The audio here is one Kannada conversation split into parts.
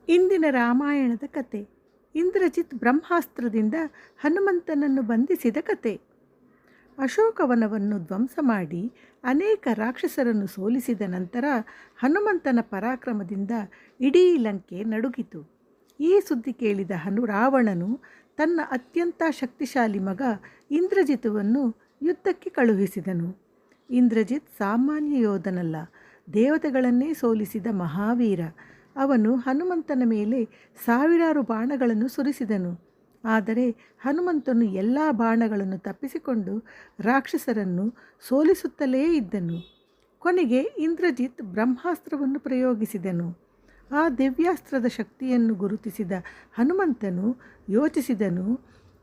ಇಂದಿನ ರಾಮಾಯಣದ ಕತೆ. ಇಂದ್ರಜಿತ್ ಬ್ರಹ್ಮಾಸ್ತ್ರದಿಂದ ಹನುಮಂತನನ್ನು ಬಂಧಿಸಿದ ಕತೆ. ಅಶೋಕವನವನ್ನು ಧ್ವಂಸ ಮಾಡಿ ಅನೇಕ ರಾಕ್ಷಸರನ್ನು ಸೋಲಿಸಿದ ನಂತರ ಹನುಮಂತನ ಪರಾಕ್ರಮದಿಂದ ಇಡೀ ಲಂಕೆ ನಡುಗಿತು. ಈ ಸುದ್ದಿ ಕೇಳಿದ ರಾವಣನು ತನ್ನ ಅತ್ಯಂತ ಶಕ್ತಿಶಾಲಿ ಮಗ ಇಂದ್ರಜಿತುವನ್ನು ಯುದ್ಧಕ್ಕೆ ಕಳುಹಿಸಿದನು. ಇಂದ್ರಜಿತ್ ಸಾಮಾನ್ಯ ಯೋಧನಲ್ಲ, ದೇವತೆಗಳನ್ನೇ ಸೋಲಿಸಿದ ಮಹಾವೀರ. ಅವನು ಹನುಮಂತನ ಮೇಲೆ ಸಾವಿರಾರು ಬಾಣಗಳನ್ನು ಸುರಿಸಿದನು. ಆದರೆ ಹನುಮಂತನು ಎಲ್ಲ ಬಾಣಗಳನ್ನು ತಪ್ಪಿಸಿಕೊಂಡು ರಾಕ್ಷಸರನ್ನು ಸೋಲಿಸುತ್ತಲೇ ಇದ್ದನು. ಕೊನೆಗೆ ಇಂದ್ರಜಿತ್ ಬ್ರಹ್ಮಾಸ್ತ್ರವನ್ನು ಪ್ರಯೋಗಿಸಿದನು. ಆ ದಿವ್ಯಾಸ್ತ್ರದ ಶಕ್ತಿಯನ್ನು ಗುರುತಿಸಿದ ಹನುಮಂತನು ಯೋಚಿಸಿದನು,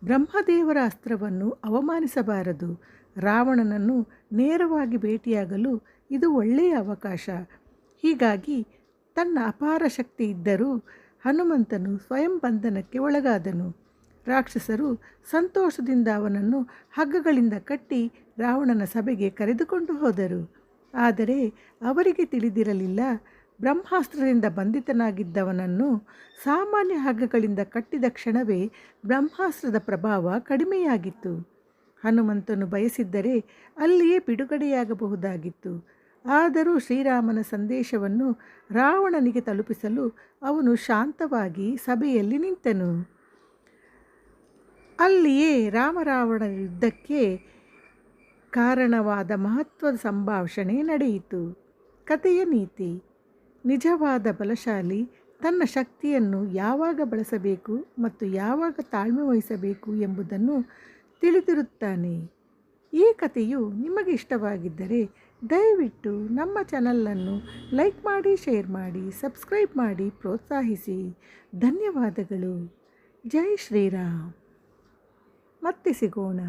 ಬ್ರಹ್ಮದೇವರ ಅಸ್ತ್ರವನ್ನು ಅವಮಾನಿಸಬಾರದು. ರಾವಣನನ್ನು ನೇರವಾಗಿ ಭೇಟಿಯಾಗಲು ಇದು ಒಳ್ಳೆಯ ಅವಕಾಶ. ಹೀಗಾಗಿ ತನ್ನ ಅಪಾರ ಶಕ್ತಿ ಇದ್ದರೂ ಹನುಮಂತನು ಸ್ವಯಂ ಬಂಧನಕ್ಕೆ ಒಳಗಾದನು. ರಾಕ್ಷಸರು ಸಂತೋಷದಿಂದ ಅವನನ್ನು ಹಗ್ಗಗಳಿಂದ ಕಟ್ಟಿ ರಾವಣನ ಸಭೆಗೆ ಕರೆದುಕೊಂಡು ಹೋದರು. ಆದರೆ ಅವರಿಗೆ ತಿಳಿದಿರಲಿಲ್ಲ, ಬ್ರಹ್ಮಾಸ್ತ್ರದಿಂದ ಬಂಧಿತನಾಗಿದ್ದವನನ್ನು ಸಾಮಾನ್ಯ ಹಗ್ಗಗಳಿಂದ ಕಟ್ಟಿದ ಕ್ಷಣವೇ ಬ್ರಹ್ಮಾಸ್ತ್ರದ ಪ್ರಭಾವ ಕಡಿಮೆಯಾಗಿತ್ತು. ಹನುಮಂತನು ಬಯಸಿದ್ದರೆ ಅಲ್ಲಿಯೇ ಬಿಡುಗಡೆಯಾಗಬಹುದಾಗಿತ್ತು. ಆದರೂ ಶ್ರೀರಾಮನ ಸಂದೇಶವನ್ನು ರಾವಣನಿಗೆ ತಲುಪಿಸಲು ಅವನು ಶಾಂತವಾಗಿ ಸಭೆಯಲ್ಲಿ ನಿಂತನು. ಅಲ್ಲಿಯೇ ರಾಮರಾವಣ ಯುದ್ಧಕ್ಕೆ ಕಾರಣವಾದ ಮಹತ್ವದ ಸಂಭಾಷಣೆ ನಡೆಯಿತು. ಕಥೆಯ ನೀತಿ: ನಿಜವಾದ ಬಲಶಾಲಿ ತನ್ನ ಶಕ್ತಿಯನ್ನು ಯಾವಾಗ ಬಳಸಬೇಕು ಮತ್ತು ಯಾವಾಗ ತಾಳ್ಮೆ ವಹಿಸಬೇಕು ಎಂಬುದನ್ನು ತಿಳಿದಿರುತ್ತಾನೆ. ಈ ಕಥೆಯು ನಿಮಗೆ ಇಷ್ಟವಾಗಿದ್ದರೆ ದಯವಿಟ್ಟು ನಮ್ಮ ಚಾನಲನ್ನು ಲೈಕ್ ಮಾಡಿ, ಶೇರ್ ಮಾಡಿ, ಸಬ್ಸ್ಕ್ರೈಬ್ ಮಾಡಿ ಪ್ರೋತ್ಸಾಹಿಸಿ. ಧನ್ಯವಾದಗಳು. ಜೈ ಶ್ರೀರಾಮ್. ಮತ್ತೆ ಸಿಗೋಣ.